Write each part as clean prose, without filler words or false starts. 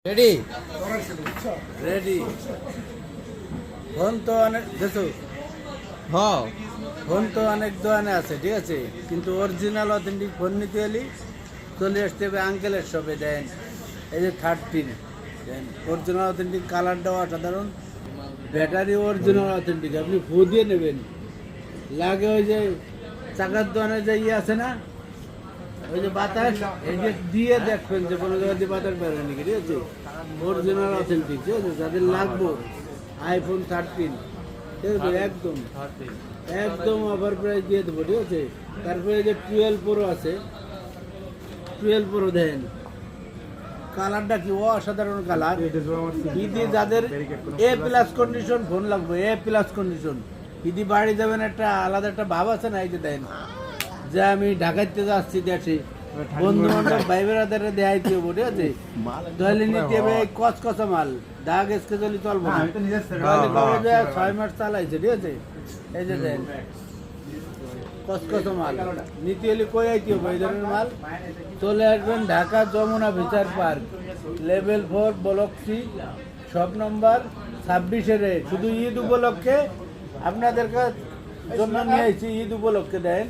Ready ready phone তো অনেক দেখো হ্যাঁ ফোন তো অনেক দোকানে আছে ঠিক আছে কিন্তু অরিজিনাল অথেন্টিক ফোন নিতে হলে চলে আসতে হবে আঙ্কেলের শপে দেন এই যে 13 দেন অরিজিনাল অথেন্টিক কালারটাও অসাধারণ ব্যাটারি অরিজিনাল অথেন্টিক আপনি ফু দিয়ে নেবেন লাগে ওই যে চাকার দোকানে যে ইয়ে আছে না ওই যে বাতাস এই যে দিয়ে দেখবেন যে কোনো জায়গা দিয়ে বাতাস বেরোয় নাকি ঠিক আছে অরিজিনাল অথেন্টিক ঠিক আছে যাদের লাগবো আইফোন 13 ঠিক আছে একদম একদম অফার প্রাইস দিয়ে দেবো ঠিক আছে তারপরে যে 12 প্রো আছে 12 প্রো দেন কালারটা কি অসাধারণ কালার ইদি যাদের এ প্লাস কন্ডিশন ফোন লাগবে এ প্লাস কন্ডিশন ইদি বাড়ি যাবেন একটা আলাদা একটা ভাব আছে না এই যে দেন যে আমি ঢাকাইতে যাচ্ছি দেশে বন্ধু বান্ধব ভাই বেড়াদের দেখাইতে হবো ঠিক আছে দলে নিতে হবে কচকচা মাল দাগ এসকে চলি চলবো না 6 মাস চালাইছে ঠিক আছে এই যে দেন কচকচা মাল নিতে হলে কই আইতে হবে এই ধরনের মাল চলে আসবেন Dhaka Jamuna Future Park level 4 block C shop নম্বর 26 শুধু ঈদ উপলক্ষে আপনাদের জন্য নিয়ে আইছি ঈদ উপলক্ষে দেন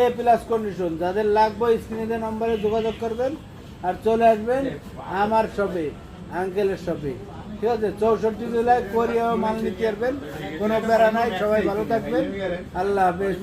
এ প্লাস কন্ডিশন যাদের লাগবে স্ক্রিনে নম্বরে যোগাযোগ করবেন আর চলে আসবেন আমার শপে আঙ্কেলের শপে ঠিক আছে 64 জেলায় কোরিয়া মাল নিতে পারবেন কোনো প্যারা নাই সবাই ভালো থাকবেন আল্লাহ হাফেজ।